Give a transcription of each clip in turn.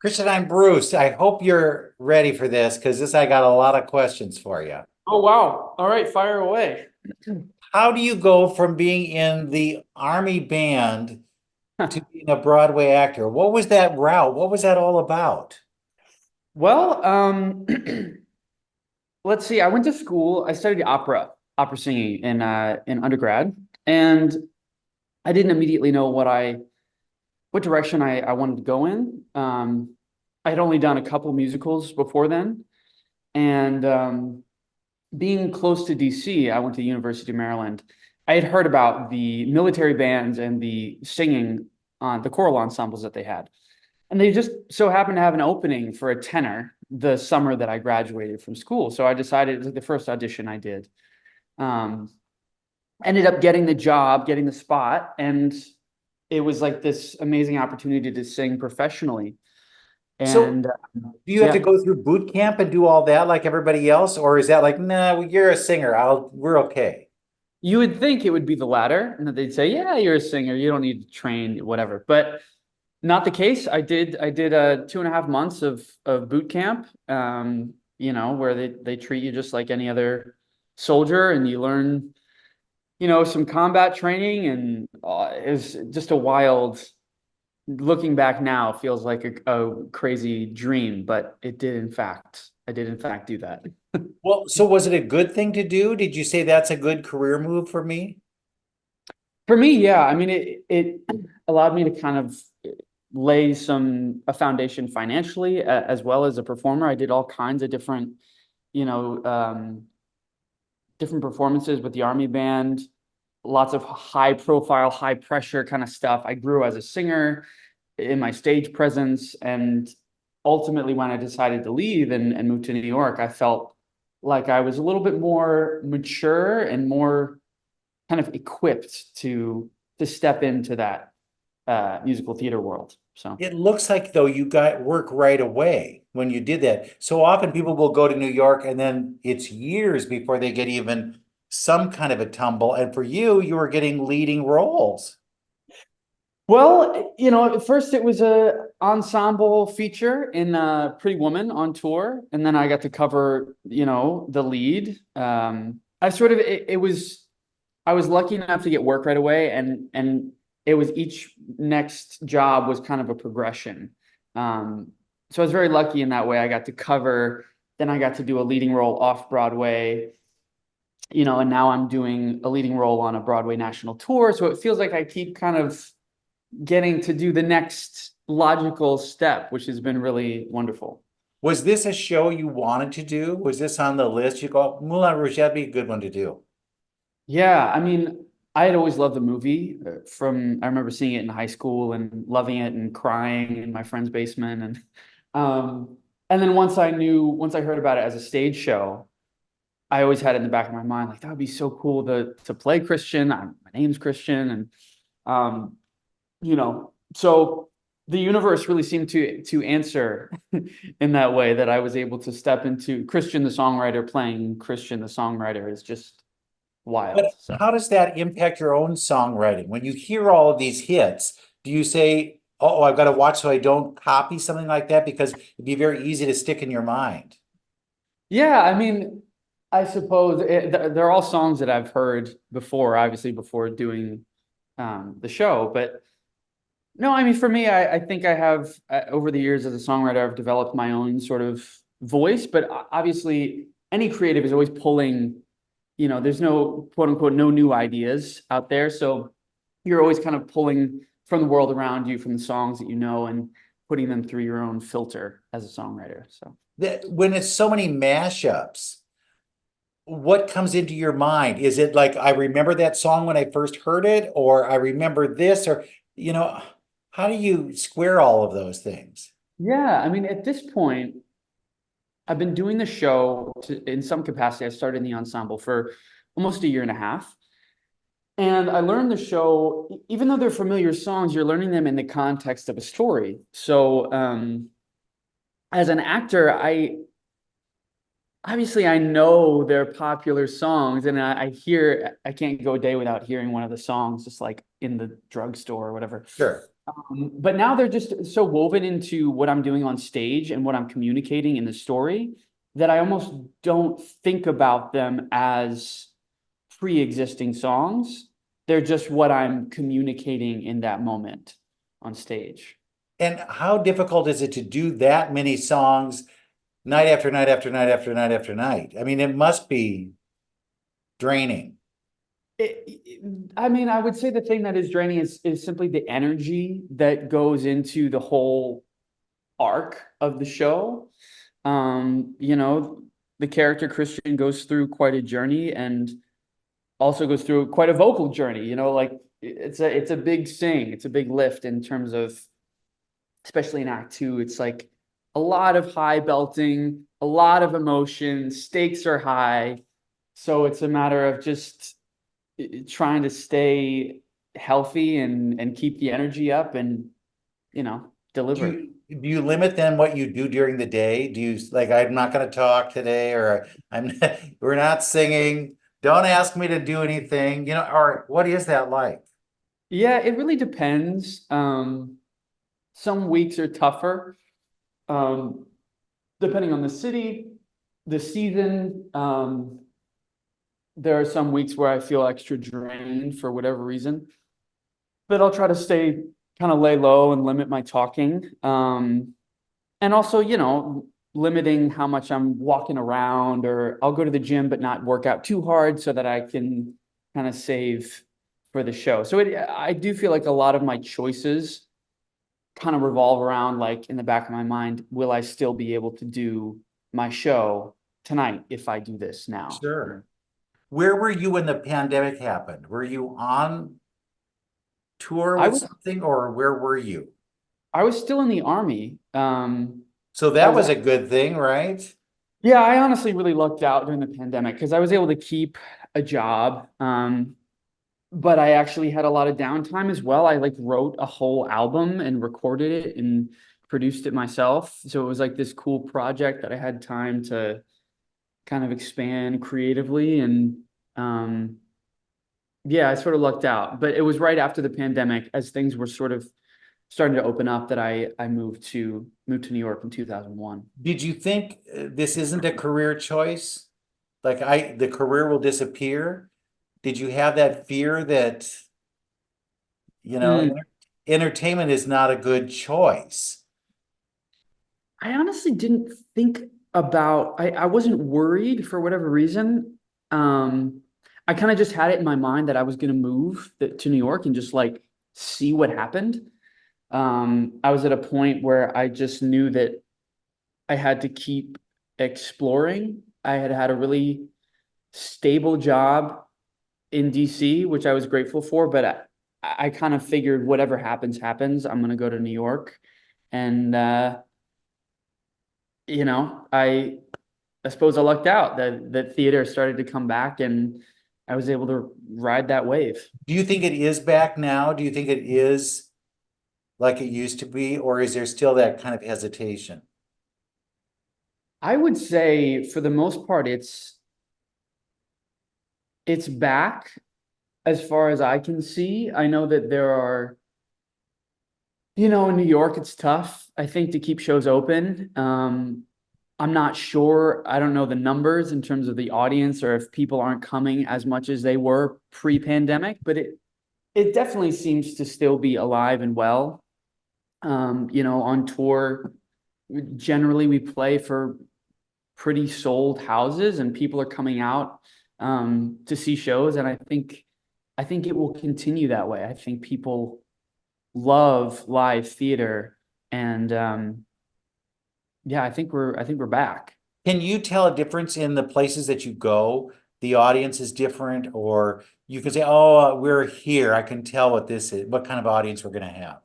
Christian, I'm Bruce. I hope you're ready for this because I got a lot of questions for you. Oh, wow. All right, fire away. How do you go from being in the Army band to being a Broadway actor? What was that route? What was that all about? Well, let's see. I went to school. I studied opera singing in undergrad, and I didn't immediately know what direction I wanted to go in. I had only done a couple musicals before then, and being close to DC, I went to the University of Maryland. I had heard about the military bands and the singing on the choral ensembles that they had. And they just so happened to have an opening for a tenor the summer that I graduated from school. So I decided it was like the first audition I did. Um, Ended up getting the job, getting the spot, and it was like this amazing opportunity to sing professionally. So, And do you have to yeah, go through boot camp and do all that like everybody else, or is that like, nah, well, you're a singer. We're okay. you would think it would be the latter, and that they'd say, "Yeah, you're a singer. You don't need to train, whatever." But not the case. I did 2.5 months of boot camp, where they treat you just like any other soldier, and you learn, some combat training, and it was just a wild. Looking back now, feels like a crazy dream, but I did in fact do that. Well, so was it a good thing to do? Did you say that's a good career move for me? For me, yeah, I mean, it allowed me to kind of lay a foundation financially, as well as a performer. I did all kinds of you know, um, different performances with the Army band, lots of high profile, high pressure kind of stuff. I grew as a singer in my stage presence. And ultimately, when I decided to leave and move to New York, I felt like I was a little bit more mature and more kind of equipped to step into that musical theater world. So It looks like though you got work right away when you did that. So often people will go to New York and then it's years before they get even some kind of a tumble. And for you, you were getting leading roles. well, at first it was a ensemble feature in Pretty Woman on tour, and then I got to cover, the lead. I sort of it was I was lucky enough to get work right away, and it was each next job was kind of a progression. So I was very lucky in that way. I got to cover, then I got to do a leading role off Broadway, and now I'm doing a leading role on a Broadway national tour. So it feels like I keep kind of getting to do the next logical step, which has been really wonderful. Was this a show you wanted to do? Was this on the list? You go, Moulin Rouge, that'd be a good one to do. Yeah, I mean, I had always loved the movie I remember seeing it in high school and loving it and crying in my friend's basement. Um, and then once I heard about it as a stage show, I always had it in the back of my mind, like that would be so cool to play Christian. My name's Christian. And, so the universe really seemed to answer in that way, that I was able to step into Christian, the songwriter, playing Christian, the songwriter is just But wild. So. how does that impact your own songwriting? When you hear all of these hits, do you say, oh, I've got to watch so I don't copy something like that? Because it'd be very easy to stick in your mind. Yeah, I mean, I suppose they're all songs that I've heard before, obviously before doing the show. But no, I mean, for me, I think I have over the years as a songwriter, I've developed my own sort of voice. But obviously, any creative is always pulling. There's no quote unquote no new ideas out there, so you're always kind of pulling from the world around you, from the songs that you know, and putting them through your own filter as a songwriter. So. That when it's so many mashups, what comes into your mind? Is it like I remember that song when I first heard it, or I remember this, or you know, how do you square all of those things? Yeah, I mean, at this point, I've been doing the show in some capacity. I started in the ensemble for almost a year and a half. And I learned the show, even though they're familiar songs, you're learning them in the context of a story. So, as an actor, I know they're popular songs, and I can't go a day without hearing one of the songs, just like in the drugstore or whatever. Sure. But now they're just so woven into what I'm doing on stage and what I'm communicating in the story that I almost don't think about them as pre-existing songs. They're just what I'm communicating in that moment on stage. And how difficult is it to do that many songs night after night after night after night after night? I mean, it must be draining. I mean, I would say the thing that is draining is simply the energy that goes into the whole arc of the show. You know, the character Christian goes through quite a journey and also goes through quite a vocal journey, you know, like it's a big sing, it's a big lift in terms of, especially in act two, it's like a lot of high belting, a lot of emotion, stakes are high. So it's a matter of just trying to stay healthy and keep the energy up and, you know, deliver. Do you limit then what you do during the day? Do you like, I'm not going to talk today, or I'm we're not singing. Don't ask me to do anything, or what is that like? Yeah, it really depends. Some weeks are tougher, um, depending on the city, the season. There are some weeks where I feel extra drained for whatever reason, but I'll try to stay kind of lay low and limit my talking. And also, you know, limiting how much I'm walking around, or I'll go to the gym but not work out too hard so that I can kind of save for the show. So I do feel like a lot of my choices kind of revolve around, like, in the back of my mind, will I still be able to do my show tonight if I do this now? Sure. Where were you when the pandemic happened? Were you on tour I with was something, or where were you? I was still in the army. So I that was was a good thing, right? Yeah, I honestly really lucked out during the pandemic because I was able to keep a job. But I actually had a lot of downtime as well. I like wrote a whole album and recorded it and produced it myself. So it was like this cool project that I had time to kind of expand creatively. And um, yeah, I sort of lucked out. But it was right after the pandemic, as things were sort of starting to open up, that I moved to New York in 2001. Did you think this isn't a career choice? Like the career will disappear? Did you have that fear that, you know, Mm, enter- entertainment is not a good choice? I honestly didn't think about, I wasn't worried for whatever reason. Um, I kind of just had it in my mind that I was going to move to New York and just like see what happened. I was at a point where I just knew that I had to keep exploring. I had had a really stable job in DC, which I was grateful for, but I kind of figured whatever happens, happens. I'm going to go to New York. And, you know, I suppose I lucked out that theater started to come back and I was able to ride that wave. Do you think it is back now? Do you think it is like it used to be, or is there still that kind of hesitation? I would say for the most part, it's back as far as I can see. I know that there are, you know, in New York, it's tough, I think, to keep shows open. I'm not sure. I don't know the numbers in terms of the audience or if people aren't coming as much as they were pre-pandemic, but it definitely seems to still be alive and well. You know, on tour, generally we play for pretty sold houses and people are coming out to see shows. And I think it will continue that way. I think people love live theater and yeah, I think we're back. Can you tell a difference in the places that you go? The audience is different, or you can say, "Oh, we're here. I can tell what this is, what kind of audience we're going to have."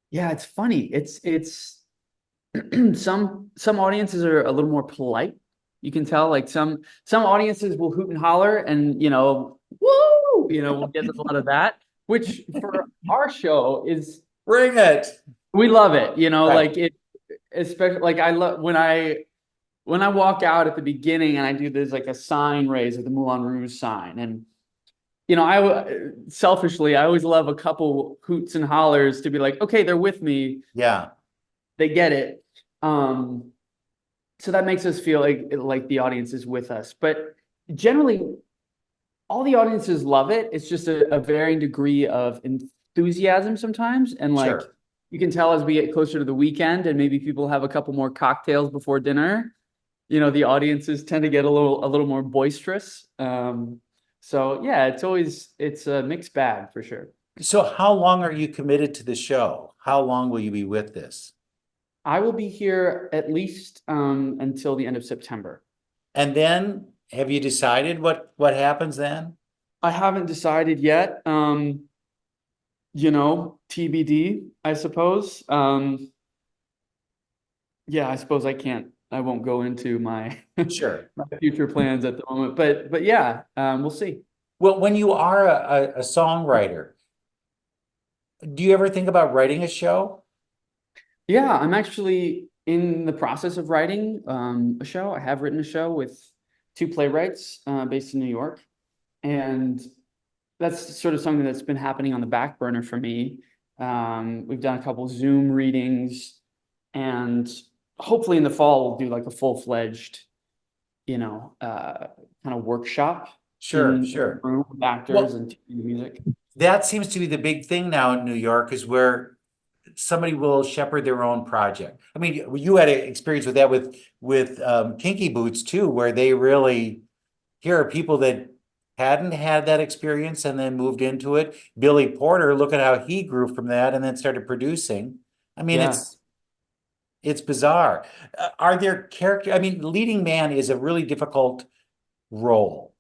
Yeah, it's funny. It's some audiences are a little more polite. You can tell, like, some audiences will hoot and holler and, you know, woo, you know, we'll get a lot of that, which for our show is, Bring it. we love it, you know, Right. like it, especially like I love when I walk out at the beginning and I do, there's like a sign raise at the Moulin Rouge sign, and selfishly, I always love a couple hoots and hollers to be like, okay, they're with me. Yeah, They get it. Um, so that makes us feel like the audience is with us. But generally, all the audiences love it. It's just a varying degree of enthusiasm sometimes. And like sure. you can tell as we get closer to the weekend and maybe people have a couple more cocktails before dinner, the audiences tend to get a little more boisterous. So yeah, it's a mixed bag for sure. So how long are you committed to the show? How long will you be with this? I will be here at least until the end of September. And then have you decided what happens then? I haven't decided yet. TBD, I suppose. Yeah, I suppose I won't go into my Sure. my future plans at the moment, but yeah, we'll see. Well, when you are a songwriter, do you ever think about writing a show? Yeah, I'm actually in the process of writing a show. I have written a show with two playwrights based in New York, and that's sort of something that's been happening on the back burner for me. We've done a couple Zoom readings, and hopefully in the fall we'll do like a full-fledged, kind of workshop Sure, in a sure. room with actors Well, and teaching the music. that seems to be the big thing now in New York is where somebody will shepherd their own project. I mean, you had an experience with that with Kinky Boots too, where they really here are people that hadn't had that experience and then moved into it. Billy Porter, look at how he grew from that and then started producing. I mean, Yeah. it's bizarre. Are there character? I mean, leading man is a really difficult role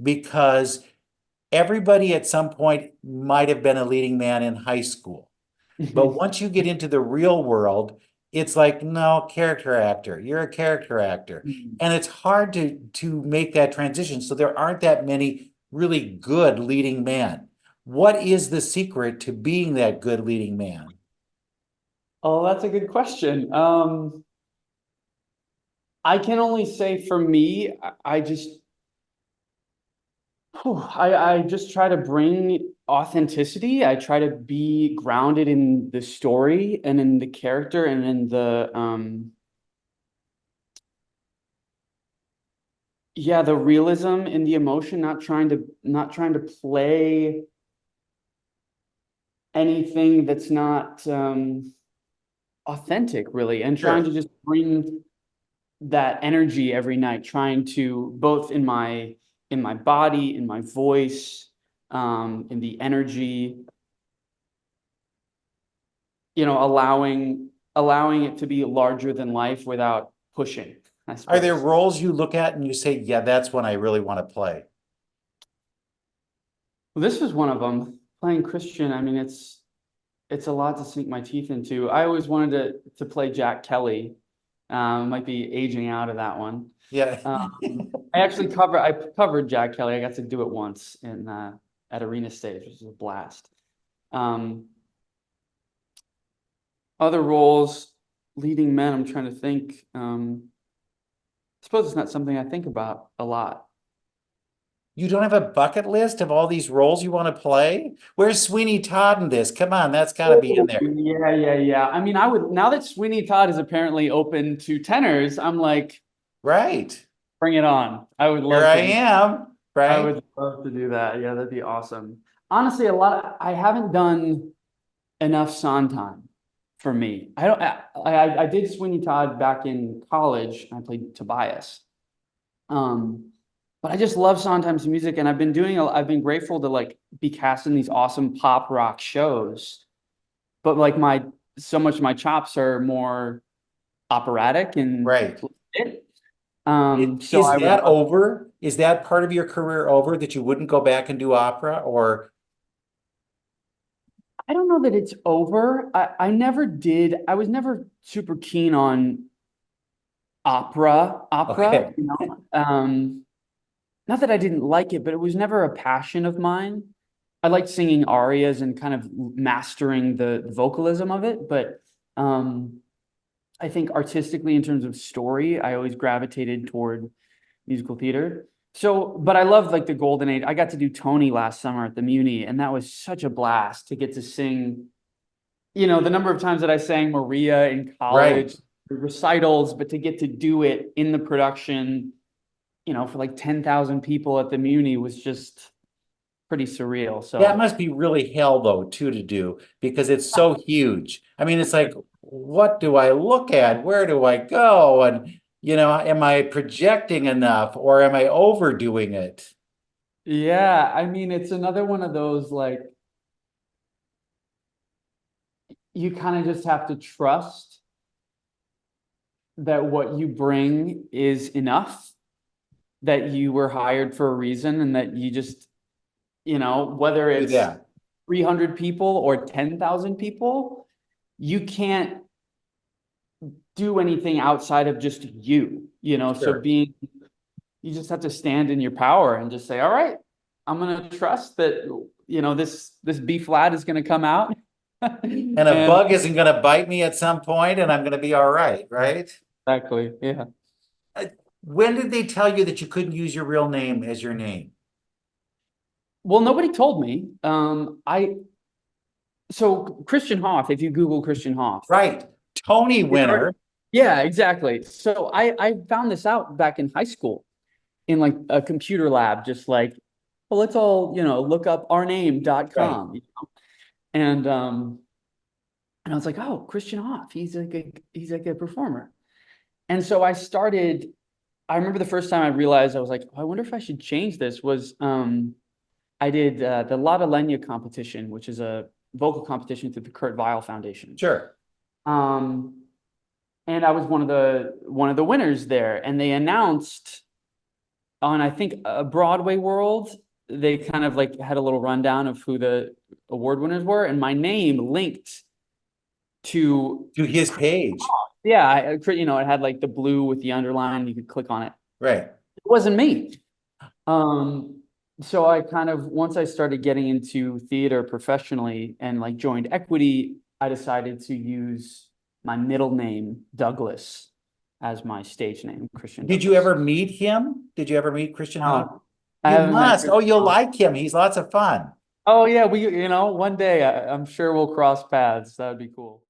because everybody at some point might have been a leading man in high school. But once you get into the real world, it's like, no, character actor. You're a character actor. And it's hard to make that transition. So there aren't that many really good leading men. What is the secret to being that good leading man? Oh, that's a good question. I can only say for me, I just try to bring authenticity. I try to be grounded in the story and in the character and in the realism and the emotion, not trying to play anything that's not authentic really, and trying to Sure. just bring that energy every night, trying to both in my body, in my voice, in the energy, allowing it to be larger than life without pushing, I Are there suppose. roles you look at and you say, yeah, that's one I really want to play? Well, this was one of them. Playing Christian, I mean, it's a lot to sink my teeth into. I always wanted to play Jack Kelly. Might be aging out of that one. Yeah. I covered Jack Kelly. I got to do it once at Arena Stage, which was a blast. Um, Other roles, leading men, I'm trying to think. I suppose it's not something I think about a lot. You don't have a bucket list of all these roles you want to play? Where's Sweeney Todd in this? Come on, that's got to be in Oh, there. yeah, yeah, yeah. I mean, I would now that Sweeney Todd is apparently open to tenors, I'm like, Right. bring it on. Here I am, I right? would love to do that. Yeah, that'd be awesome. Honestly, I haven't done enough Sondheim for me. I did Sweeney Todd back in college. I played Tobias. Um, but I just love Sondheim's music, and I've been grateful to like be cast in these awesome pop rock shows. But like so much of my chops are more operatic and Right. it. So Is I would that love. over? Is that part of your career over that you wouldn't go back and do opera or I don't know that it's over. I never did. I was never super keen on opera, okay. not that I didn't like it, but it was never a passion of mine. I liked singing arias and kind of mastering the vocalism of it, but I think artistically, in terms of story, I always gravitated toward musical theater. So, but I love like the golden age. I got to do Tony last summer at the Muni, and that was such a blast to get to sing. The number of times that I sang Maria in Right. college, recitals, but to get to do it in the production, for like 10,000 people at the Muni was just pretty surreal. That So, must be really hell though, too, to do because it's so huge. I mean, it's like, what do I look at? Where do I go? And, am I projecting enough or am I overdoing it? yeah, I mean, it's another one of those like you kind of just have to trust that what you bring is enough, that you were hired for a reason, and that you just, whether Do it's that. 300 people or 10,000 people, you can't do anything outside of just so Sure. you just have to stand in your power and just say, all right, I'm going to trust that, this B flat is going to come out. And a And bug isn't going to bite me at some point and I'm going to be all right, right? exactly. Yeah. Uh, When did they tell you that you couldn't use your real name as your name? Well, nobody told me. So Christian Hoff, if you Google Christian Hoff, Right. Tony it's already, winner. yeah, exactly. So I found this out back in high school in like a computer lab, just like, well, let's all, look up Right. ourname.com. And I was like, oh, Christian Hoff, he's like a performer. And so I remember the first time I realized I was like, oh, I wonder if I should change this was I did the Lotta Lenya competition, which is a vocal competition through the Kurt Weill Foundation. Sure. Um, and I was one of the winners there. And they announced on, I think, a Broadway World, they kind of like had a little rundown of who the award winners were, and my name linked to, To his page. yeah, it had like the blue with the underline. You could click on it. Right. It wasn't me. Um, so I kind of, once I started getting into theater professionally and like joined Equity, I decided to use my middle name, Douglas, as my stage name, Christian Did you Douglas. ever meet him? Did you ever meet Christian Hahn? No, I You haven't met must. Oh, Christian. you'll like him. He's lots of fun. Oh yeah, we, one day I'm sure we'll cross paths. That would be cool.